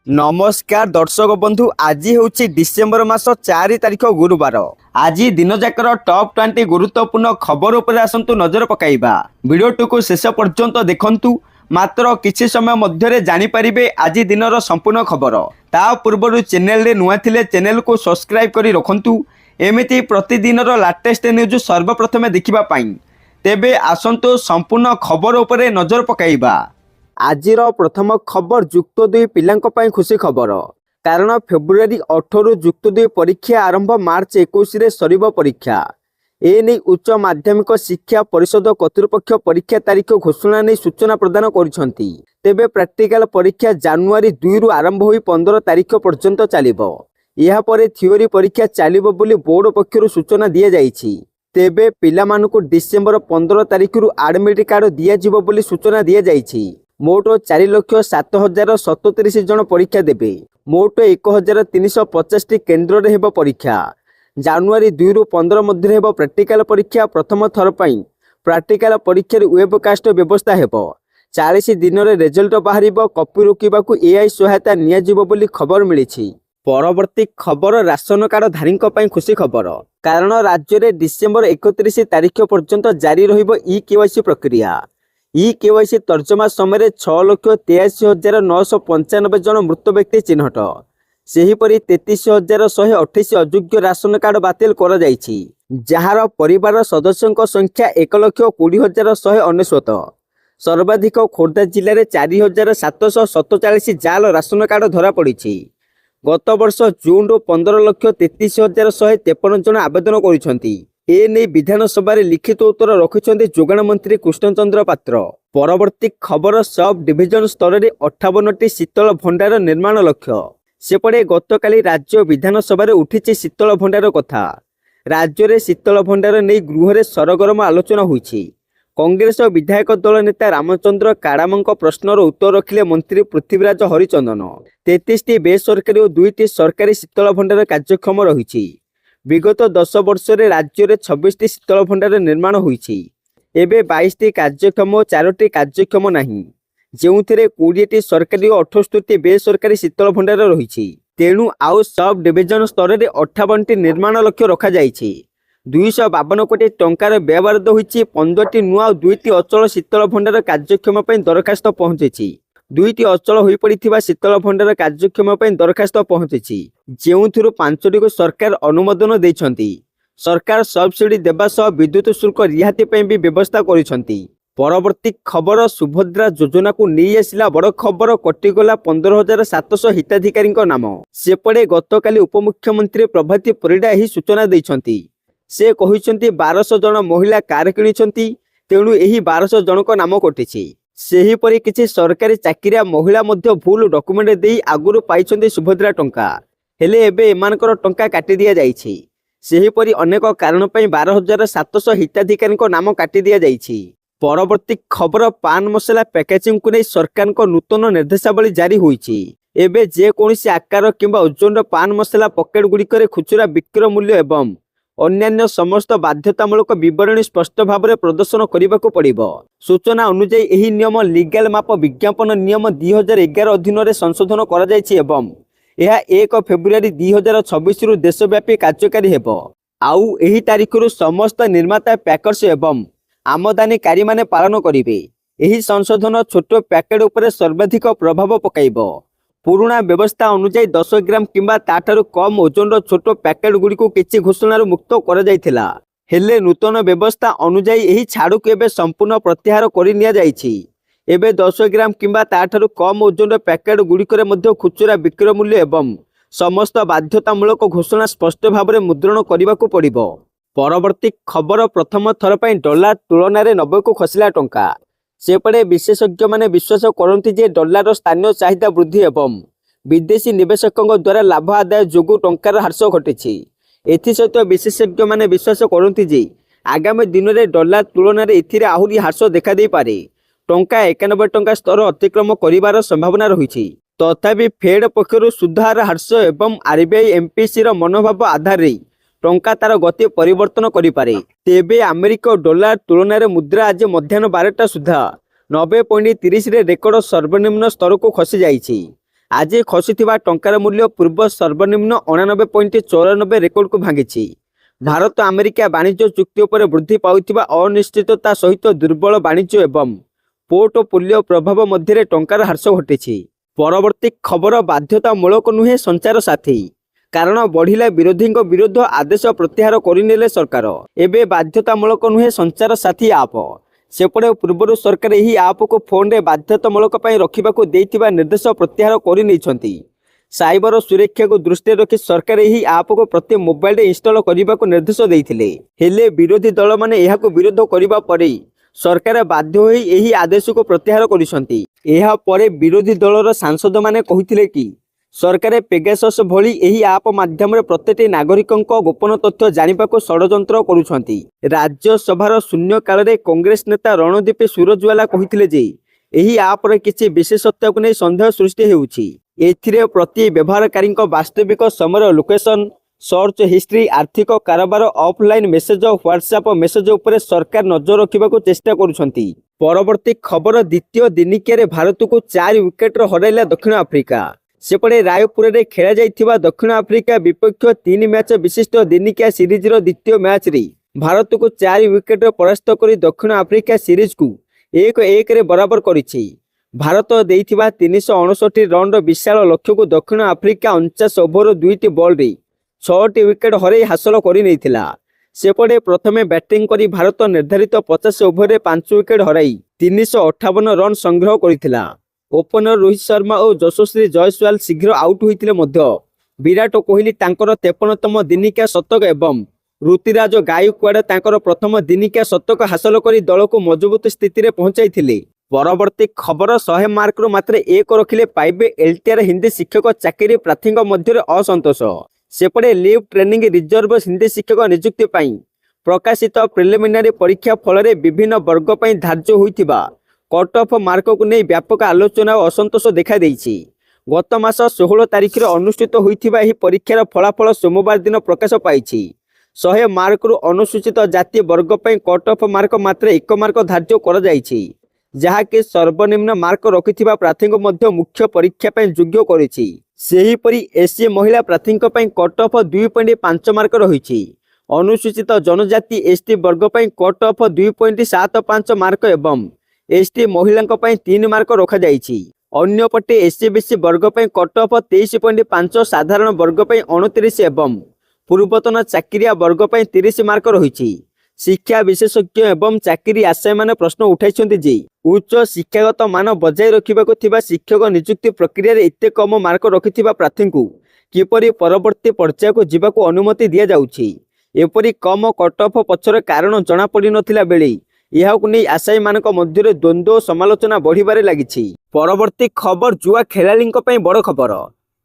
नमस्कार दर्शक बंधु आज हूँ डिसेम्बर मास 4 तारिख गुरुवार। आज दिन जाकर टॉप 20 गुरुत्वपूर्ण खबर उपर आसतु नजर पकाइबा। वीडियो को शेष पर्यंत देखंतु। मात्र किछि समय मध्य जानीपारे आज दिनर संपूर्ण खबर। ता पूर्व चैनल रे नुआ थिले चैनल को सब्सक्राइब करी रखंतु। एमिति प्रतिदिन लाटेस्ट न्यूज सर्वप्रथमे देखिबा पाई। तेबे आसंतु संपूर्ण खबर उपरे नजर पकाइबा। आजिर प्रथम खबर जुक्त 2 पिलांक पई खुशी खबर। कारण फेब्रुआरी 18 जुक्त 2 परीक्षा आरंभ मार्च 21 रे सरीब परीक्षा। एने उच्च माध्यमिक शिक्षा परिषद कर्तृपक्ष परीक्षा तारीख घोषणा नहीं सूचना प्रदान करिसंती। तेबे प्रैक्टिकल परीक्षा जनवरी 2 रु आरंभ होई 15 तारीख पर्यंत चलिबो। यह परे थियोरी परीक्षा चलिबो बोली बोर्ड पक्षरु सूचना दिया जाइछि। तेबे पिलामानकु डिसेंबर 15 तारीख रु एडमिट कार्ड दिया जिवो बोली सूचना दिया जाइछि। मोट 4,07,037 जन परीक्षा देबे। मोट 1,350 केन्द्र रे हेबो परीक्षा। जनवरी 2 रु 15 मध्य हेबो प्रैक्टिकल परीक्षा। प्रथम थर पई प्रैक्टिकल परीक्षा रे वेबकास्ट व्यवस्था हेबो। 40 दिन रे रिजल्ट बाहरिबो। कॉपी रोकिबाकू एआई सहायता निया जिवो बोली खबर मिलिछि। परवर्ती खबर राशन कार्ड धारी खुशी खबर। कारण राज्य में डिसेम्बर 31 तारीख पर्यंत जारी रहिबो ई केवाईसी प्रक्रिया। ई केवाईसी तर्जमा समय 6,83,995 जन मृत व्यक्ति चिन्हट। सेहीपरि 33,128 अयोग्य राशन कार्ड बातिल करा जाइछि। जहार परिवार सदस्यों संख्या 1,20,199। सर्वाधिक खोर्धा जिले में 4,747 जाल राशन कार्ड धरा पड़ी। गत वर्ष जून 15,33,153 जन आवेदन करिसेंती। एने विधानसभा लिखित उत्तर रखिंट जोगाण मंत्री कृष्णचंद्र पात्र। परवर्ती खबर सब डिविजन स्तर में 58टी शीतल भंडार निर्माण लक्ष्य। सेपटे गतकाली राज्य विधानसभा उठी शीतल भंडार कथा। राज्य में शीतल भंडार नहीं गृह में सरगरम आलोचना होईछि। कांग्रेस विधायक दल नेता रामचंद्र काड़ामଙ୍କ प्रश्नर उत्तर रखिले मंत्री पृथ्वीराज हरिचंदन। 33टी बेसरकारी और 2टी सरकारी शीतल भंडार कार्यक्षम रही। विगत 10 वर्ष रे राज्य में 26टी शीतल भंडार निर्माण होईछि। एबे 22टी कार्यक्षम और 4टी कार्यक्षम नहीं, जेउथिरे 20टी सरकारी और 68टी बेसरकारी शीतल भंडार रही। तेणु आउ सब डिविजन स्तर में 58टी निर्माण लक्ष्य रखा जाइछि। 252 कोटी टंकार व्यवहार होईछि। 15टी नुआ और 2टी अचल शीतल भंडार कार्यक्षम दरखास्त पहुंची। 2टी अचल हो पड़ा शीतल भंडार कार्यक्षम दरखास्त पहुंची, जो 5टी को सरकार अनुमोदन देइछंती। सरकार सब्सिडी देवा सह विद्युत शुल्क रिहाती भी व्यवस्था करिसंती। परवर्ती खबर सुभद्रा योजना को नहीं आसिला बड़ खबर। कटिगला 15,700 हिताधिकारी नाम। सेपटे गतकाली उपमुख्यमंत्री प्रभाती परिडा यही सूचना देइछंती। से कहिसंती 1200 जन महिला कार किनिसंती। तेणु यही 1200 जनक नाम कटिछि। सेहीपरि किछि सरकारी चाकिरिया महिला मध्य भूल डॉक्यूमेंट देई आगुरु पाइछंती सुभद्रा टंका। हेले एबे एमानकर टंका काटी दिया जाइछि। सेहीपरि अनेक कारण पई 12,700 हिताधिकारी नाम काटी दिया जाइछि। परवर्ती खबर पान मसला पैकेजिंग को नहीं सरकार नूतन निर्देशावली जारी होईछि। एबे जे कोनोसी आकार किंबा ओजन पान मसला पकेट गुड़िक खुचुरा विक्रय मूल्य एवं अन्यान्य समस्त बाध्यतामूलक विवरणी स्पष्ट भाव में प्रदर्शन करने को पड़िबो। सूचना अनुसार यही नियम लीगल माप विज्ञापन नियम 2011 अधीन में संशोधन करा जायछि एवं यह 1 फेब्रुआरी 2026 रु देशव्यापी कार्यकारी हेबो। आउ एही तारीख रु समस्त निर्माता पैकर्स एवं आमदानीकारी माने पालन करिवे। एही संशोधन छोट पैकेट उपरे सर्वाधिक प्रभाव पकाइबो। पुराना व्यवस्था अनुसार 10 ग्राम किंबा ताठारु कम ओजन छोट पैकेट गुड़िक किसी घोषणा मुक्त कर जाइथिला। हेले नूतन व्यवस्था अनुसार यही छाड़ को एबे संपूर्ण प्रत्याहार कर निया जाइछि। एबे 10 ग्राम किंबा ताठारु कम ओजन पैकेट गुड़िक खुचुरा विक्रय मूल्य एवं समस्त बाध्यतामूलक घोषणा स्पष्ट भाव में मुद्रण करने को पड़िबो। परवर्ती खबर प्रथम थर पर डॉलर तुलन में 90 को खसला टंका। सेपटे विशेषज्ञ माने विश्वास करती जे डॉलर स्थानीय चाहिदा वृद्धि एवं विदेशी निवेशकों द्वारा लाभ आदाय जोगु टंकार ह्रास घटी। एसत विशेषज्ञ माने विश्वास करती जे आगामी दिन में डॉलर तुलन में आहरी ह्रास देखा दे पारे। टंका 91 टंका स्तर अतिक्रम करिवार संभावना रही। तथापि फेड पक्षर सुधार ह्रास एवं आरबीआई एमपीसी मनोभाव आधार टंका तार गति परिवर्तन करिपारे। तेबे अमेरिका डॉलर तुलन में मुद्रा आज मध्याह्न 12टा सुधा 90.30 रे रेकर्ड सर्वनिम्न स्तर को खसी जाइछि। ଆଜି ଖସିଥିବା ଟଙ୍କାର ମୂଲ୍ୟ ପୂର୍ବ ସର୍ବନିମ୍ନ 89.94 ରେକର୍ଡକୁ ଭାଙ୍ଗିଛି। ଭାରତ ଆମେରିକା ବାଣିଜ୍ୟ ଚୁକ୍ତି ଉପରେ ବୃଦ୍ଧି ପାଉଥିବା ଅନିଶ୍ଚିତତା ସହିତ ଦୁର୍ବଳ ବାଣିଜ୍ୟ ଏବଂ ପୋର୍ଟଫୋଲିଓ ପ୍ରଭାବ ମଧ୍ୟରେ ଟଙ୍କାର ହ୍ରାସ ଘଟିଛି। ପରବର୍ତ୍ତୀ ଖବର ବାଧ୍ୟତାମୂଳକ ନୁହେଁ ସଞ୍ଚାର ସାଥୀ। କାରଣ ବଢ଼ିଲା ବିରୋଧୀଙ୍କ ବିରୋଧ ଆଦେଶ ପ୍ରତ୍ୟାହାର କରିନେଲେ ସରକାର। ଏବେ ବାଧ୍ୟତାମୂଳକ ନୁହେଁ ସଞ୍ଚାର ସାଥୀ ଆପ୍। ସେପଟେ ପୂର୍ବରୁ ସରକାର ଏହି ଆପକୁ ଫୋନରେ ବାଧ୍ୟତାମୂଳକ ପାଇଁ ରଖିବାକୁ ଦେଇଥିବା ନିର୍ଦ୍ଦେଶ ପ୍ରତ୍ୟାହାର କରିନେଇଛନ୍ତି। ସାଇବର ସୁରକ୍ଷାକୁ ଦୃଷ୍ଟିରେ ରଖି ସରକାର ଏହି ଆପକୁ ପ୍ରତି ମୋବାଇଲରେ ଇନଷ୍ଟଲ କରିବାକୁ ନିର୍ଦ୍ଦେଶ ଦେଇଥିଲେ। ହେଲେ ବିରୋଧୀ ଦଳମାନେ ଏହାକୁ ବିରୋଧ କରିବା ପରେ ସରକାର ବାଧ୍ୟ ହୋଇ ଏହି ଆଦେଶକୁ ପ୍ରତ୍ୟାହାର କରିଛନ୍ତି। ଏହା ପରେ ବିରୋଧୀ ଦଳର ସାଂସଦମାନେ କହିଥିଲେ କି ସରକାର ପେଗାସସ୍ ଭଳି ଏହି ଆପ୍ ମାଧ୍ୟମରେ ପ୍ରତିଟି ନାଗରିକଙ୍କ ଗୋପନ ତଥ୍ୟ ଜାଣିବାକୁ ଷଡ଼ଯନ୍ତ୍ର କରୁଛନ୍ତି। ରାଜ୍ୟସଭାର ଶୂନ୍ୟକାଳରେ କଂଗ୍ରେସ ନେତା ରଣଦୀପ ସୁରଜୱାଲା କହିଥିଲେ ଯେ ଏହି ଆପ୍ରେ କିଛି ବିଶେଷତ୍ୱକୁ ନେଇ ସନ୍ଦେହ ସୃଷ୍ଟି ହେଉଛି। ଏଥିରେ ପ୍ରତି ବ୍ୟବହାରକାରୀଙ୍କ ବାସ୍ତବିକ ସମୟର ଲୋକେସନ, ସର୍ଚ୍ଚ ହିଷ୍ଟ୍ରି, ଆର୍ଥିକ କାରବାର, ଅଫଲାଇନ୍ ମେସେଜ, ହ୍ୱାଟ୍ସଆପ୍ ମେସେଜ ଉପରେ ସରକାର ନଜର ରଖିବାକୁ ଚେଷ୍ଟା କରୁଛନ୍ତି। ପରବର୍ତ୍ତୀ ଖବର ଦ୍ୱିତୀୟ ଦିନିକିଆରେ ଭାରତକୁ 4 ୱିକେଟରେ ହରାଇଲା ଦକ୍ଷିଣ ଆଫ୍ରିକା। ସେପଟେ ରାୟପୁରରେ ଖେଳାଯାଇଥିବା ଦକ୍ଷିଣ ଆଫ୍ରିକା ବିପକ୍ଷ 3 ମ୍ୟାଚ୍ ବିଶିଷ୍ଟ ଦିନିକିଆ ସିରିଜର ଦ୍ୱିତୀୟ ମ୍ୟାଚ୍ରେ ଭାରତକୁ 4 ୱିକେଟରେ ପରାସ୍ତ କରି ଦକ୍ଷିଣ ଆଫ୍ରିକା ସିରିଜକୁ 1-1ରେ ବରାବର କରିଛି। ଭାରତ ଦେଇଥିବା 359 ରନ୍ର ବିଶାଳ ଲକ୍ଷ୍ୟକୁ ଦକ୍ଷିଣ ଆଫ୍ରିକା 49 ଓଭର 2ଟି ବଲରେ 6ଟି ୱିକେଟ ହରାଇ ହାସଲ କରିନେଇଥିଲା। ସେପଟେ ପ୍ରଥମେ ବ୍ୟାଟିଂ କରି ଭାରତ ନିର୍ଦ୍ଧାରିତ 50 ଓଭରରେ 5 ୱିକେଟ ହରାଇ 358 ରନ୍ ସଂଗ୍ରହ କରିଥିଲା। ଓପନର ରୋହିତ ଶର୍ମା ଓ ଯଶସ୍ୱୀ ଜୟସୱାଲ ଶୀଘ୍ର ଆଉଟ୍ ହୋଇଥିଲେ ମଧ୍ୟ ବିରାଟ କୋହଲି ତାଙ୍କର 53ତମ ଦିନିକିଆ ଶତକ ଏବଂ ଋତୁରାଜ ଗାଇକ୍ୱାଡ ତାଙ୍କର ପ୍ରଥମ ଦିନିକିଆ ଶତକ ହାସଲ କରି ଦଳକୁ ମଜବୁତ ସ୍ଥିତିରେ ପହଞ୍ଚାଇଥିଲେ। ପରବର୍ତ୍ତୀ ଖବର 100 ମାର୍କରୁ ମାତ୍ର 1 ରଖିଲେ ପାଇବେ ଏଲଟିଆର ହିନ୍ଦୀ ଶିକ୍ଷକ ଚାକିରି ପ୍ରାର୍ଥୀଙ୍କ ମଧ୍ୟରେ ଅସନ୍ତୋଷ। ସେପଟେ ଲିଭ୍ ଟ୍ରେନିଂ ରିଜର୍ଭ ହିନ୍ଦୀ ଶିକ୍ଷକ ନିଯୁକ୍ତି ପାଇଁ ପ୍ରକାଶିତ ପ୍ରିଲିମିନାରୀ ପରୀକ୍ଷା ଫଳରେ ବିଭିନ୍ନ ବର୍ଗ ପାଇଁ ଧାର୍ଯ୍ୟ ହୋଇଥିବା କଟ୍ ଅଫ୍ ମାର୍କକୁ ନେଇ ବ୍ୟାପକ ଆଲୋଚନା ଓ ଅସନ୍ତୋଷ ଦେଖାଦେଇଛି। ଗତ ମାସ 16 ତାରିଖରେ ଅନୁଷ୍ଠିତ ହୋଇଥିବା ଏହି ପରୀକ୍ଷାର ଫଳାଫଳ ସୋମବାର ଦିନ ପ୍ରକାଶ ପାଇଛି। 100 ମାର୍କରୁ ଅନୁସୂଚିତ ଜାତି ବର୍ଗ ପାଇଁ କଟ୍ ଅଫ୍ ମାର୍କ ମାତ୍ର 1 ମାର୍କ ଧାର୍ଯ୍ୟ କରାଯାଇଛି, ଯାହାକି ସର୍ବନିମ୍ନ ମାର୍କ ରଖିଥିବା ପ୍ରାର୍ଥୀଙ୍କୁ ମଧ୍ୟ ମୁଖ୍ୟ ପରୀକ୍ଷା ପାଇଁ ଯୋଗ୍ୟ କରିଛି। ସେହିପରି ଏସସି ମହିଳା ପ୍ରାର୍ଥୀଙ୍କ ପାଇଁ କଟ୍ ଅଫ୍ 2.5 ମାର୍କ ରହିଛି। ଅନୁସୂଚିତ ଜନଜାତି ଏସଟି ବର୍ଗ ପାଇଁ କଟ୍ ଅଫ୍ 2.75 ମାର୍କ ଏବଂ ଏସଟି ମହିଳାଙ୍କ ପାଇଁ 3 ମାର୍କ ରଖାଯାଇଛି। ଅନ୍ୟପଟେ ଏସସିବିସି ବର୍ଗ ପାଇଁ କଟ୍ ଅଫ୍ 23.5, ସାଧାରଣ ବର୍ଗ ପାଇଁ 29 ଏବଂ ପୂର୍ବତନ ଚାକିରିଆ ବର୍ଗ ପାଇଁ 30 ମାର୍କ ରହିଛି। ଶିକ୍ଷା ବିଶେଷଜ୍ଞ ଏବଂ ଚାକିରି ଆଶାୟୀମାନେ ପ୍ରଶ୍ନ ଉଠାଇଛନ୍ତି ଯେ ଉଚ୍ଚ ଶିକ୍ଷାଗତ ମାନ ବଜାୟ ରଖିବାକୁ ଥିବା ଶିକ୍ଷକ ନିଯୁକ୍ତି ପ୍ରକ୍ରିୟାରେ ଏତେ କମ୍ ମାର୍କ ରଖିଥିବା ପ୍ରାର୍ଥୀଙ୍କୁ କିପରି ପରବର୍ତ୍ତୀ ପର୍ଯ୍ୟାୟକୁ ଯିବାକୁ ଅନୁମତି ଦିଆଯାଉଛି। ଏପରି କମ୍ କଟ୍ ଅଫ୍ ପଛର କାରଣ ଜଣାପଡ଼ିନଥିଲା ବେଳେ ଏହାକୁ ନେଇ ଆଶାୟୀମାନଙ୍କ ମଧ୍ୟରେ ଦ୍ୱନ୍ଦ୍ୱ ଓ ସମାଲୋଚନା ବଢ଼ିବାରେ ଲାଗିଛି। ପରବର୍ତ୍ତୀ ଖବର ଜୁଆ ଖେଳାଳିଙ୍କ ପାଇଁ ବଡ଼ ଖବର।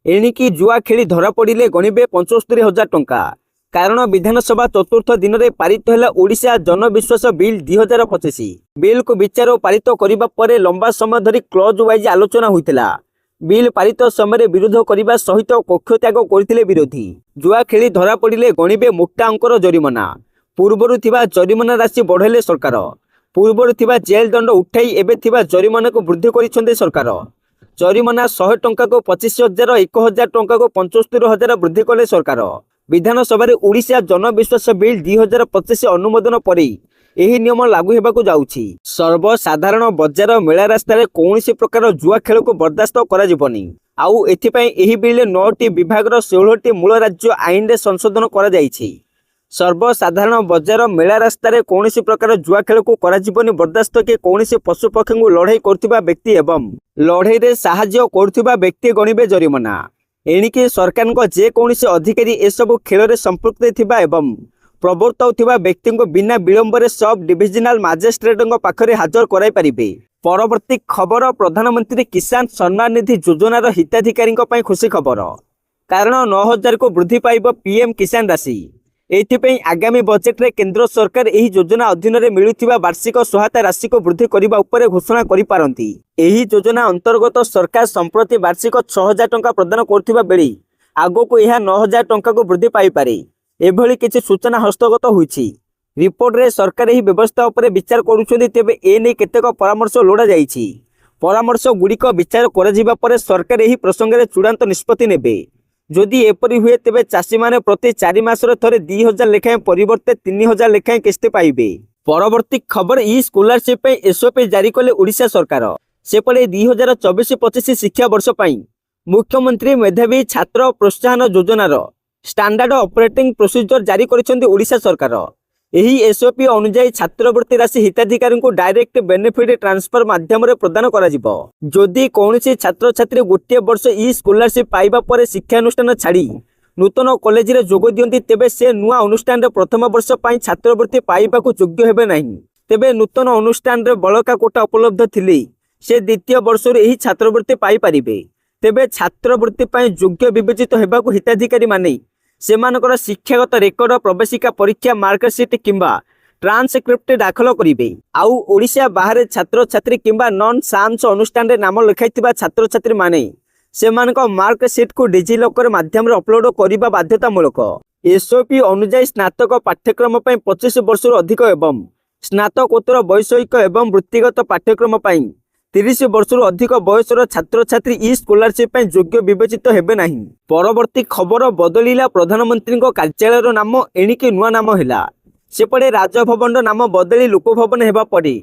ଏଣିକି ଜୁଆ ଖେଳି ଧରାପଡ଼ିଲେ ଗଣିବେ 75,000 ଟଙ୍କା। କାରଣ ବିଧାନସଭା ଚତୁର୍ଥ ଦିନରେ ପାରିତ ହେଲା ଓଡ଼ିଶା ଜନବିଶ୍ୱାସ ବିଲ୍ 2025। ବିଲ୍କୁ ବିଚାର ଓ ପାରିତ କରିବା ପରେ ଲମ୍ବା ସମୟ ଧରି କ୍ଲଜ ୱାଇଜ ଆଲୋଚନା ହୋଇଥିଲା। ବିଲ୍ ପାରିତ ସମୟରେ ବିରୋଧ କରିବା ସହିତ କକ୍ଷତ୍ୟାଗ କରିଥିଲେ ବିରୋଧୀ। ଜୁଆ ଖେଳି ଧରାପଡ଼ିଲେ ଗଣିବେ ମୋଟା ଅଙ୍କର ଜରିମାନା। ପୂର୍ବରୁ ଥିବା ଜରିମାନା ରାଶି ବଢ଼ାଇଲେ ସରକାର। ପୂର୍ବରୁ ଥିବା ଜେଲ୍ ଦଣ୍ଡ ଉଠାଇ ଏବେ ଥିବା ଜରିମାନାକୁ ବୃଦ୍ଧି କରିଛନ୍ତି ସରକାର। ଜରିମାନା 100 ଟଙ୍କାକୁ 25,000, 1,000 ଟଙ୍କାକୁ 75,000 ବୃଦ୍ଧି କଲେ ସରକାର। ବିଧାନସଭାରେ ଓଡ଼ିଶା ଜନବିଶ୍ୱାସ ବିଲ୍ 2025 ଅନୁମୋଦନ ପରେ ଏହି ନିୟମ ଲାଗୁ ହେବାକୁ ଯାଉଛି। ସର୍ବସାଧାରଣ ବଜାର ମେଳା ରାସ୍ତାରେ କୌଣସି ପ୍ରକାର ଜୁଆ ଖେଳକୁ ବରଦାସ୍ତ କରାଯିବନି। ଆଉ ଏଥିପାଇଁ ଏହି ବିଲ୍ରେ 9ଟି ବିଭାଗର 16ଟି ମୂଳ ରାଜ୍ୟ ଆଇନରେ ସଂଶୋଧନ କରାଯାଇଛି। ସର୍ବସାଧାରଣ ବଜାର ମେଳା ରାସ୍ତାରେ କୌଣସି ପ୍ରକାର ଜୁଆ ଖେଳକୁ କରାଯିବନି ବରଦାସ୍ତ କି କୌଣସି ପଶୁପକ୍ଷୀଙ୍କୁ ଲଢ଼େଇ କରୁଥିବା ବ୍ୟକ୍ତି ଏବଂ ଲଢ଼େଇରେ ସାହାଯ୍ୟ କରୁଥିବା ବ୍ୟକ୍ତି ଗଣିବେ ଜରିମାନା। ଏଣିକି ସରକାରଙ୍କ ଯେକୌଣସି ଅଧିକାରୀ ଏସବୁ ଖେଳରେ ସମ୍ପୃକ୍ତ ଥିବା ଏବଂ ପ୍ରବର୍ତ୍ତାଉଥିବା ବ୍ୟକ୍ତିଙ୍କୁ ବିନା ବିଳମ୍ବରେ ସବ୍ ଡିଭିଜନାଲ ମାଜିଷ୍ଟ୍ରେଟଙ୍କ ପାଖରେ ହାଜର କରାଇପାରିବେ। ପରବର୍ତ୍ତୀ ଖବର ପ୍ରଧାନମନ୍ତ୍ରୀ କିଷାନ ସମ୍ମାନ ନିଧି ଯୋଜନାର ହିତାଧିକାରୀଙ୍କ ପାଇଁ ଖୁସି ଖବର। କାରଣ 9,000କୁ ବୃଦ୍ଧି ପାଇବ ପିଏମ୍ କିଷାନ ରାଶି। ଏଥିପାଇଁ ଆଗାମୀ ବଜେଟରେ କେନ୍ଦ୍ର ସରକାର ଏହି ଯୋଜନା ଅଧୀନରେ ମିଳୁଥିବା ବାର୍ଷିକ ସହାୟତା ରାଶିକୁ ବୃଦ୍ଧି କରିବା ଉପରେ ଘୋଷଣା କରିପାରନ୍ତି। ଏହି ଯୋଜନା ଅନ୍ତର୍ଗତ ସରକାର ସମ୍ପ୍ରତି ବାର୍ଷିକ 6,000 ଟଙ୍କା ପ୍ରଦାନ କରୁଥିବା ବେଳେ ଆଗକୁ ଏହା 9,000 ଟଙ୍କାକୁ ବୃଦ୍ଧି ପାଇପାରେ। ଏଭଳି କିଛି ସୂଚନା ହସ୍ତଗତ ହୋଇଛି। ରିପୋର୍ଟରେ ସରକାର ଏହି ବ୍ୟବସ୍ଥା ଉପରେ ବିଚାର କରୁଛନ୍ତି। ତେବେ ଏନେଇ କେତେକ ପରାମର୍ଶ ଲୋଡ଼ାଯାଇଛି। ପରାମର୍ଶ ଗୁଡ଼ିକ ବିଚାର କରାଯିବା ପରେ ସରକାର ଏହି ପ୍ରସଙ୍ଗରେ ଚୂଡ଼ାନ୍ତ ନିଷ୍ପତ୍ତି ନେବେ। ଯଦି ଏପରି ହୁଏ ତେବେ ଚାଷୀମାନେ ପ୍ରତି 4 ମାସରେ ଥରେ 2000 ଲେଖାଏଁ ପରିବର୍ତ୍ତେ 3000 ଲେଖାଏଁ କିସ୍ତି ପାଇବେ। ପରବର୍ତ୍ତୀ ଖବର ଇ ସ୍କଲାରସିପ୍ ପାଇଁ ଏସ୍ଓପି ଜାରି କଲେ ଓଡ଼ିଶା ସରକାର। ସେପଟେ 2024-25 ଶିକ୍ଷାବର୍ଷ ପାଇଁ ମୁଖ୍ୟମନ୍ତ୍ରୀ ମେଧାବୀ ଛାତ୍ର ପ୍ରୋତ୍ସାହନ ଯୋଜନାର ଷ୍ଟାଣ୍ଡାର୍ଡ ଅପରେଟିଂ ପ୍ରୋସିଜର ଜାରି କରିଛନ୍ତି ଓଡ଼ିଶା ସରକାର। ଏହି ଏସ୍ଓପି ଅନୁଯାୟୀ ଛାତ୍ରବୃତ୍ତି ରାଶି ହିତାଧିକାରୀଙ୍କୁ ଡାଇରେକ୍ଟ ବେନିଫିଟ୍ ଟ୍ରାନ୍ସଫର ମାଧ୍ୟମରେ ପ୍ରଦାନ କରାଯିବ। ଯଦି କୌଣସି ଛାତ୍ରଛାତ୍ରୀ ଗୋଟିଏ ବର୍ଷ ଇ ସ୍କଲାରସିପ୍ ପାଇବା ପରେ ଶିକ୍ଷାନୁଷ୍ଠାନ ଛାଡ଼ି ନୂତନ କଲେଜରେ ଯୋଗ ଦିଅନ୍ତି ତେବେ ସେ ନୂଆ ଅନୁଷ୍ଠାନରେ ପ୍ରଥମ ବର୍ଷ ପାଇଁ ଛାତ୍ରବୃତ୍ତି ପାଇବାକୁ ଯୋଗ୍ୟ ହେବେ ନାହିଁ। ତେବେ ନୂତନ ଅନୁଷ୍ଠାନରେ ବଳକା କୋଟା ଉପଲବ୍ଧ ଥିଲେ ସେ ଦ୍ୱିତୀୟ ବର୍ଷରୁ ଏହି ଛାତ୍ରବୃତ୍ତି ପାଇପାରିବେ। ତେବେ ଛାତ୍ରବୃତ୍ତି ପାଇଁ ଯୋଗ୍ୟ ବିବେଚିତ ହେବାକୁ ହିତାଧିକାରୀମାନେ ସେମାନଙ୍କର ଶିକ୍ଷାଗତ ରେକର୍ଡ, ପ୍ରବେଶିକା ପରୀକ୍ଷା ମାର୍କସିଟ୍ କିମ୍ବା ଟ୍ରାନ୍ସକ୍ରିପ୍ଟ ଦାଖଲ କରିବେ। ଆଉ ଓଡ଼ିଶା ବାହାରେ ଛାତ୍ରଛାତ୍ରୀ କିମ୍ବା ନନ୍ ସାମ୍ସ ଅନୁଷ୍ଠାନରେ ନାମ ଲେଖାଇଥିବା ଛାତ୍ରଛାତ୍ରୀମାନେ ସେମାନଙ୍କ ମାର୍କସିଟ୍କୁ ଡିଜିଲକର ମାଧ୍ୟମରେ ଅପଲୋଡ୍ କରିବା ବାଧ୍ୟତାମୂଳକ। ଏସ୍ଓପି ଅନୁଯାୟୀ ସ୍ନାତକ ପାଠ୍ୟକ୍ରମ ପାଇଁ 25 ବର୍ଷରୁ ଅଧିକ ଏବଂ ସ୍ନାତକୋତ୍ତର ବୈଷୟିକ ଏବଂ ବୃତ୍ତିଗତ ପାଠ୍ୟକ୍ରମ ପାଇଁ 30 ବର୍ଷରୁ ଅଧିକ ବୟସର ଛାତ୍ରଛାତ୍ରୀ ଇ ସ୍କଲାରସିପ୍ ପାଇଁ ଯୋଗ୍ୟ ବିବେଚିତ ହେବେ ନାହିଁ। ପରବର୍ତ୍ତୀ ଖବର ବଦଳିଲା ପ୍ରଧାନମନ୍ତ୍ରୀଙ୍କ କାର୍ଯ୍ୟାଳୟର ନାମ, ଏଣିକି ନୂଆ ନାମ ହେଲା। ସେପଟେ ରାଜଭବନର ନାମ ବଦଳି ଲୋକଭବନ ହେବା ପରେ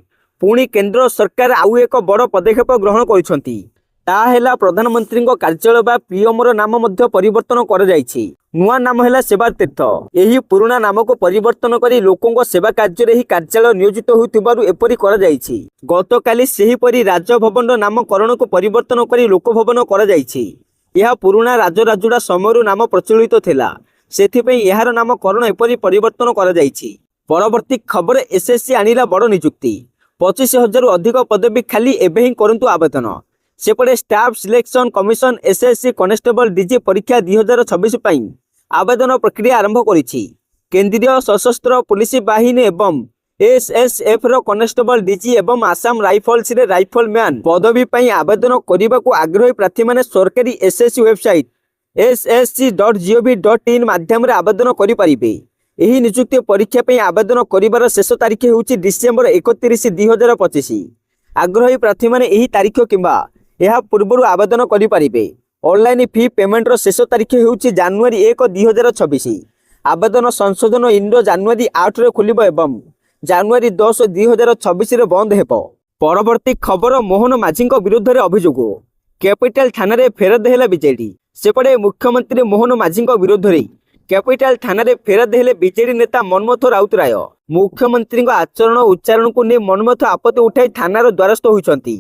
ପୁଣି କେନ୍ଦ୍ର ସରକାର ଆଉ ଏକ ବଡ଼ ପଦକ୍ଷେପ ଗ୍ରହଣ କରିଛନ୍ତି। ତାହା ହେଲା ପ୍ରଧାନମନ୍ତ୍ରୀଙ୍କ କାର୍ଯ୍ୟାଳୟ ବା ପିଏମ୍ର ନାମ ମଧ୍ୟ ପରିବର୍ତ୍ତନ କରାଯାଇଛି। ନୂଆ ନାମ ହେଲା ସେବା ତୀର୍ଥ। ଏହି ପୁରୁଣା ନାମକୁ ପରିବର୍ତ୍ତନ କରି ଲୋକଙ୍କ ସେବା କାର୍ଯ୍ୟରେ ଏହି କାର୍ଯ୍ୟାଳୟ ନିୟୋଜିତ ହେଉଥିବାରୁ ଏପରି କରାଯାଇଛି। ଗତକାଲି ସେହିପରି ରାଜଭବନର ନାମକରଣକୁ ପରିବର୍ତ୍ତନ କରି ଲୋକଭବନ କରାଯାଇଛି। ଏହା ପୁରୁଣା ରାଜରାଜୁଡ଼ା ସମୟରୁ ନାମ ପ୍ରଚଳିତ ଥିଲା, ସେଥିପାଇଁ ଏହାର ନାମକରଣ ଏପରି ପରିବର୍ତ୍ତନ କରାଯାଇଛି। ପରବର୍ତ୍ତୀ ଖବର ଏସ୍ଏସ୍ସି ଆଣିଲା ବଡ଼ ନିଯୁକ୍ତି। 25,000ରୁ ଅଧିକ ପଦବୀ ଖାଲି, ଏବେ ହିଁ କରନ୍ତୁ ଆବେଦନ। ସେପଟେ staff selection commission SSC constable DG ପରୀକ୍ଷା 2026 ପାଇଁ ଆବେଦନ ପ୍ରକ୍ରିୟା ଆରମ୍ଭ କରିଛି। କେନ୍ଦ୍ରୀୟ ସଶସ୍ତ୍ର ପୁଲିସ ବାହିନୀ ଏବଂ ଏସ୍ଏସ୍ଏଫ୍ର କନେଷ୍ଟବଳ ଡିଜି ଏବଂ ଆସାମ ରାଇଫଲ୍ସରେ ରାଇଫଲମ୍ୟାନ୍ ପଦବୀ ପାଇଁ ଆବେଦନ କରିବାକୁ ଆଗ୍ରହୀ ପ୍ରାର୍ଥୀମାନେ ସରକାରୀ ଏସ୍ଏସ୍ସି ୱେବସାଇଟ୍ ssc.gov.in ମାଧ୍ୟମରେ ଆବେଦନ କରିପାରିବେ। ଏହି ନିଯୁକ୍ତି ପରୀକ୍ଷା ପାଇଁ ଆବେଦନ କରିବାର ଶେଷ ତାରିଖ ହେଉଛି ଡିସେମ୍ବର 31, 2025। ଆଗ୍ରହୀ ପ୍ରାର୍ଥୀମାନେ ଏହି ତାରିଖ କିମ୍ବା ଏହା ପୂର୍ବରୁ ଆବେଦନ କରିପାରିବେ। ଅନଲାଇନ୍ ଫି ପେମେଣ୍ଟର ଶେଷ ତାରିଖ ହେଉଛି ଜାନୁଆରୀ 1, 2026। ଆବେଦନ ସଂଶୋଧନ ଇଣ୍ଡୋ ଜାନୁଆରୀ 8ରେ ଖୋଲିବ ଏବଂ ଜାନୁଆରୀ 10, 2026ରେ ବନ୍ଦ ହେବ। ପରବର୍ତ୍ତୀ ଖବର ମୋହନ ମାଝୀଙ୍କ ବିରୁଦ୍ଧରେ ଅଭିଯୋଗ। କ୍ୟାପିଟାଲ ଥାନାରେ ଫେରାଦ ହେଲା ବିଜେଡି। ସେପଟେ ମୁଖ୍ୟମନ୍ତ୍ରୀ ମୋହନ ମାଝୀଙ୍କ ବିରୁଦ୍ଧରେ କ୍ୟାପିଟାଲ ଥାନାରେ ଫେରାଦ ହେଲେ ବିଜେଡି ନେତା ମନ୍ମଥ ରାଉତରାୟ। ମୁଖ୍ୟମନ୍ତ୍ରୀଙ୍କ ଆଚରଣ ଉଚ୍ଚାରଣକୁ ନେଇ ମନ୍ମଥ ଆପତ୍ତି ଉଠାଇ ଥାନାର ଦ୍ୱାରସ୍ଥ ହୋଇଛନ୍ତି।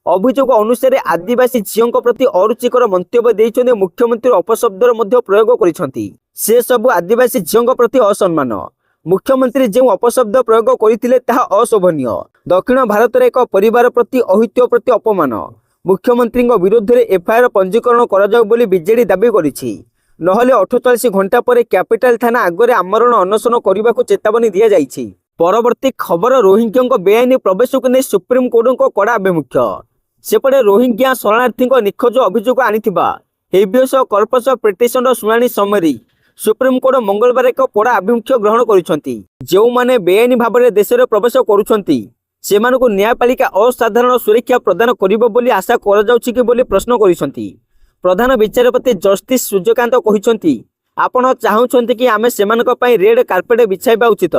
ଅଭିଯୋଗ ଅନୁସାରେ ଆଦିବାସୀ ଝିଅଙ୍କ ପ୍ରତି ଅରୁଚିକର ମନ୍ତବ୍ୟ ଦେଇଛନ୍ତି। ମୁଖ୍ୟମନ୍ତ୍ରୀ ଅପଶବ୍ଦର ମଧ୍ୟ ପ୍ରୟୋଗ କରିଛନ୍ତି। ସେ ସବୁ ଆଦିବାସୀ ଝିଅଙ୍କ ପ୍ରତି ଅସମ୍ମାନ। ମୁଖ୍ୟମନ୍ତ୍ରୀ ଯେଉଁ ଅପଶବ୍ଦ ପ୍ରୟୋଗ କରିଥିଲେ ତାହା ଅଶୋଭନୀୟ। ଦକ୍ଷିଣ ଭାରତରେ ଏକ ପରିବାର ପ୍ରତି ଅହିତ୍ୟ ପ୍ରତି ଅପମାନ। ମୁଖ୍ୟମନ୍ତ୍ରୀଙ୍କ ବିରୁଦ୍ଧରେ ଏଫ୍ଆଇଆର ପଞ୍ଜୀକରଣ କରାଯାଉ ବୋଲି ବିଜେଡି ଦାବି କରିଛି। ନହେଲେ 48 ଘଣ୍ଟା ପରେ କ୍ୟାପିଟାଲ ଥାନା ଆଗରେ ଆମରଣ ଅନଶନ କରିବାକୁ ଚେତାବନୀ ଦିଆଯାଇଛି। ପରବର୍ତ୍ତୀ ଖବର ରୋହିଙ୍ଗ୍ୟାଙ୍କ ବେଆଇନ ପ୍ରବେଶକୁ ନେଇ ସୁପ୍ରିମକୋର୍ଟଙ୍କ କଡ଼ା ଆଭିମୁଖ୍ୟ। ସେପଟେ ରୋହିଙ୍ଗ୍ୟା ଶରଣାର୍ଥୀଙ୍କ ନିଖୋଜ ଅଭିଯୋଗ ଆଣିଥିବା ହେବିୟସ୍ କର୍ପସ ପିଟିସନର ଶୁଣାଣି ସମୟରେ ସୁପ୍ରିମକୋର୍ଟ ମଙ୍ଗଳବାର ଏକ କଡ଼ା ଆଭିମୁଖ୍ୟ ଗ୍ରହଣ କରିଛନ୍ତି। ଯେଉଁମାନେ ବେଆଇନ ଭାବରେ ଦେଶରେ ପ୍ରବେଶ କରୁଛନ୍ତି ସେମାନଙ୍କୁ ନ୍ୟାୟପାଳିକା ଅସାଧାରଣ ସୁରକ୍ଷା ପ୍ରଦାନ କରିବ ବୋଲି ଆଶା କରାଯାଉଛି କି ବୋଲି ପ୍ରଶ୍ନ କରିଛନ୍ତି। ପ୍ରଧାନ ବିଚାରପତି ଜଷ୍ଟିସ୍ ସୂର୍ଯ୍ୟକାନ୍ତ କହିଛନ୍ତି, ଆପଣ ଚାହୁଁଛନ୍ତି କି ଆମେ ସେମାନଙ୍କ ପାଇଁ ରେଡ୍ କାର୍ପେଟ୍ ବିଛାଇବା ଉଚିତ।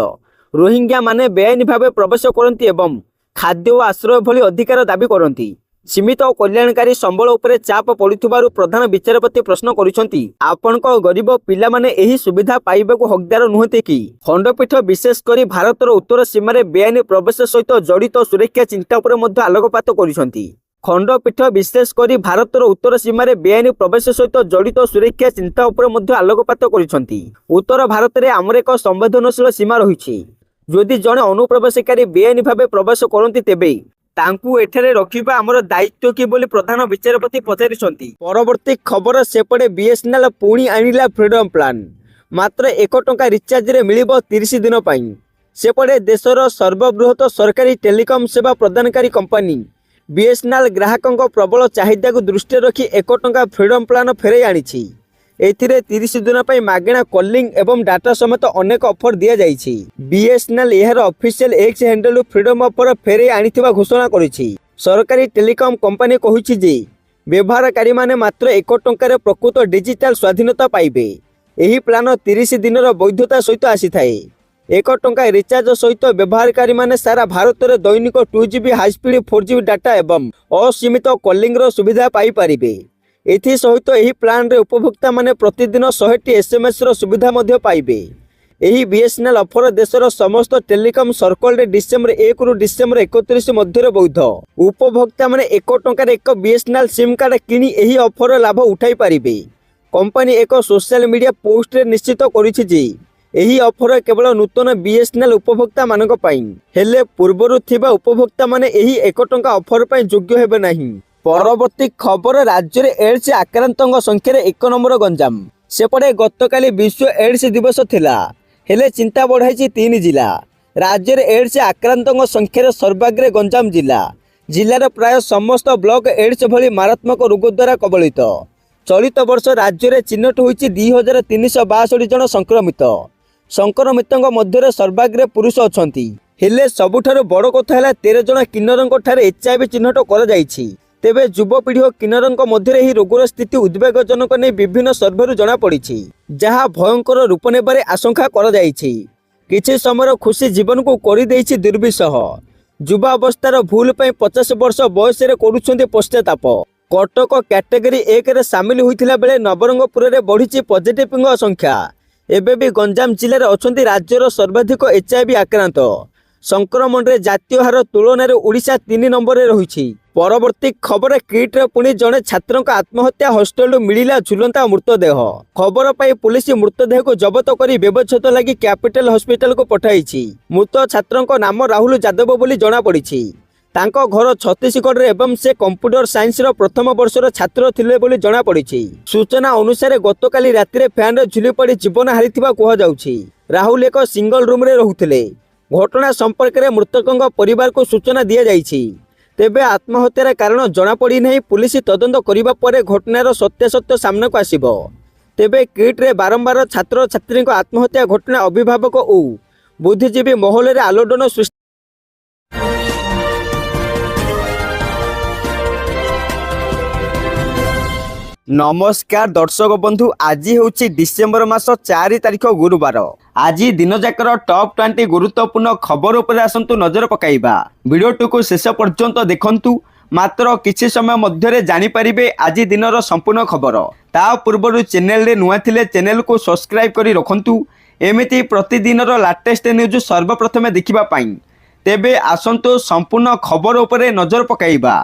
ରୋହିଙ୍ଗ୍ୟା ମାନେ ବେଆଇନ ଭାବେ ପ୍ରବେଶ କରନ୍ତି ଏବଂ ଖାଦ୍ୟ ଓ ଆଶ୍ରୟ ଭଳି ଅଧିକାର ଦାବି କରନ୍ତି। ସୀମିତ ଓ କଲ୍ୟାଣକାରୀ ସମ୍ବଳ ଉପରେ ଚାପ ପଡୁଥିବାରୁ ପ୍ରଧାନ ବିଚାରପତି ପ୍ରଶ୍ନ କରିଛନ୍ତି, ଆପଣଙ୍କ ଗରିବ ପିଲାମାନେ ଏହି ସୁବିଧା ପାଇବାକୁ ହକଦାର ନୁହନ୍ତି କି? ଖଣ୍ଡପୀଠ ବିଶେଷ କରି ଭାରତର ଉତ୍ତର ସୀମାରେ ବେଆଇନ ପ୍ରବେଶ ସହିତ ଜଡ଼ିତ ସୁରକ୍ଷା ଚିନ୍ତା ଉପରେ ମଧ୍ୟ ଆଲୋକପାତ କରିଛନ୍ତି। ଖଣ୍ଡପୀଠ ବିଶେଷ କରି ଭାରତର ଉତ୍ତର ସୀମାରେ ବେଆଇନ ପ୍ରବେଶ ସହିତ ଜଡ଼ିତ ସୁରକ୍ଷା ଚିନ୍ତା ଉପରେ ମଧ୍ୟ ଆଲୋକପାତ କରିଛନ୍ତି। ଉତ୍ତର ଭାରତରେ ଆମର ଏକ ସମ୍ବେଦନଶୀଳ ସୀମା ରହିଛି। ଯଦି ଜଣେ ଅନୁପ୍ରବେଶକାରୀ ବେଆଇନ ଭାବେ ପ୍ରବେଶ କରନ୍ତି ତେବେ ତାଙ୍କୁ ଏଠାରେ ରଖିବା ଆମର ଦାୟିତ୍ୱ କି ବୋଲି ପ୍ରଧାନ ବିଚାରପତି ପଚାରିଛନ୍ତି। ପରବର୍ତ୍ତୀ ଖବର ସେପଟେ ବିଏସ୍ଏନ୍ଏଲ୍ ପୁଣି ଆଣିଲା ଫ୍ରିଡମ୍ ପ୍ଲାନ୍। ମାତ୍ର 1 ଟଙ୍କା ରିଚାର୍ଜରେ ମିଳିବ 30 ଦିନ ପାଇଁ। ସେପଟେ ଦେଶର ସର୍ବବୃହତ ସରକାରୀ ଟେଲିକମ୍ ସେବା ପ୍ରଦାନକାରୀ କମ୍ପାନୀ ବିଏସ୍ଏନ୍ଏଲ୍ ଗ୍ରାହକଙ୍କ ପ୍ରବଳ ଚାହିଦାକୁ ଦୃଷ୍ଟିରେ ରଖି 1 ଟଙ୍କା ଫ୍ରିଡମ୍ ପ୍ଲାନ୍ ଫେରାଇ ଆଣିଛି। ଏଥିରେ 30 ଦିନ ପାଇଁ ମାଗଣା କଲିଂ ଏବଂ ଡାଟା ସମେତ ଅନେକ ଅଫର ଦିଆଯାଇଛି। ବିଏସ୍ଏନ୍ଏଲ୍ ଏହାର ଅଫିସିଆଲ ଏକ୍ସ ହ୍ୟାଣ୍ଡେଲରୁ ଫ୍ରିଡମ୍ ଅଫର ଫେରାଇ ଆଣିଥିବା ଘୋଷଣା କରିଛି। सरकारी टेलीकॉम कंपनी कहुछि जे व्यवहारकारी माने मात्र 1 टंकार प्रकृत डिजिटल स्वाधीनता पाइबे। एही प्लान 30 दिनर वैधता सहित आसी थाए। 1 टंका रिचार्ज सहित व्यवहारकारी माने सारा भारत में दैनिक 2GB हाईस्पीड 4GB डाटा एवं असीमित कॉलिंग सुविधा पाई पारिबे। एथि सहित एही प्लान रे उपभोक्ता माने प्रतिदिन 100टी SMS रो सुविधा मध्य पाइबे। एही बीएसएनएल ऑफर देशर समस्त टेलीकॉम सर्कल रे डिसेंबर 1 रु डिसेंबर 31 मध्य वैध। उपभोक्ता माने 1 टंकार एक बीएसएनएल सिम कार्ड किनी एही ऑफर लाभ उठाई पारिबे। कंपनी एक सोशल मीडिया पोस्ट रे निश्चित करिछि जे एही ऑफर केवल नूतन बीएसएनएल उपभोक्ता मानक पई हेले पूर्वरु थिबा उपभोक्ता माने एही 1 टंका ऑफर पई योग्य हेबे नाही। परवर्ती खबर राज्य रे एड्स आक्रांतक संख्या रे 1 नंबर गंजाम। सेपटे गतकाली विश्व एड्स दिवस थिला हेले चिंता बढ़ाई 3 जिला। राज्य रे एड्स आक्रांतक संख्या सर्वाग्रे गंजाम जिला। जिलार प्राय समस्त ब्लॉक एड्स भली मारात्मक रोग द्वारा कबलित। चलित वर्ष राज्य में चिन्हट होइछि 2362 जन संक्रमित। संक्रमितों मध्य सर्वाग्रे पुरुष अछंती। हेले सबुठारु बड़ कथा है 13 जन किन्नरंक ठारे HIV चिन्हट कर जाइछि। तेबे युवपीढ़ी और किन्नरंक मध्य ही रोगर स्थिति उद्वेगजनक नहीं विभिन्न सर्भेरु जना पड़िछि, जहाँ भयंकर रूप नेबारे आशंका कर जाइछि। किछि समय खुशी जीवन को करि देइछि दुर्विसह। युवा अवस्थार भूल पई 50 वर्ष बयस रे करूछन्ति पश्चाताप। कटक कैटेगरी 1 रे सामिल होइथिला बेले नवरंगपुर रे बढ़िछि पॉजिटिव संख्या। एबे भी गंजाम जिले में अछंती राज्यर सर्वाधिक HIV आक्रांत। संक्रमण रे जातीय हार तुलन में ओडिशा 3 नंबर रे रहिछि। परवर्ती खबर किट रे पुणी जड़े छात्र आत्महत्या हॉस्टेल मिलिला झुलंता मृतदेह। खबर पाई पुलिस मृतदेह को जबत कर व्यवच्छेद लगी कैपिटल हॉस्पिटल को पठाई। मृत छात्र नाम राहुल यादव बोली जना पड़ी। तांको घर छत्तीसगढ़ रे एवं से कंप्यूटर साइंस रो प्रथम वर्षर छात्र थिले बोली जना पड़ी। सूचना अनुसार गतकाली राति फैन रे झुली पड़ी जीवन हारिथिबा कुहा जाउछि। राहुल एक सिंगल रूम रे रहुथिले। घटना संपर्क में मृतकों परिवार को सूचना दि जाइछि। तेबे आत्महत्यार कारण जना पड़ी नहीं। पुलिस तदंत करिबा परे घटनार सत्यासत्य सामना को आसिबो। तेबे किट रे बारंबार छात्र छात्री आत्महत्या घटना अभिभावक और बुद्धिजीवी महल रे आलोड़न सृष्टि। नमस्कार दर्शक बंधु, आज हूँ डिसेम्बर मास 4 तारिख गुरुवार। आज दिन जाकर टॉप 20 गुरुत्वपूर्ण खबर उपर आसंतु नजर पकाइबा। वीडियो को शेष पर्यंत देखंतु। मात्र किछि समय मध्य जानिपारे आज दिनर संपूर्ण खबर। ता पूर्व चैनल रे नुआ थिले चैनल को सब्सक्राइब करी रखंतु। एमिति प्रतिदिन लाटेस्ट न्यूज सर्वप्रथमे देखिबा पाई। तेबे आसंतु संपूर्ण खबर उपरे नजर पकाइबा।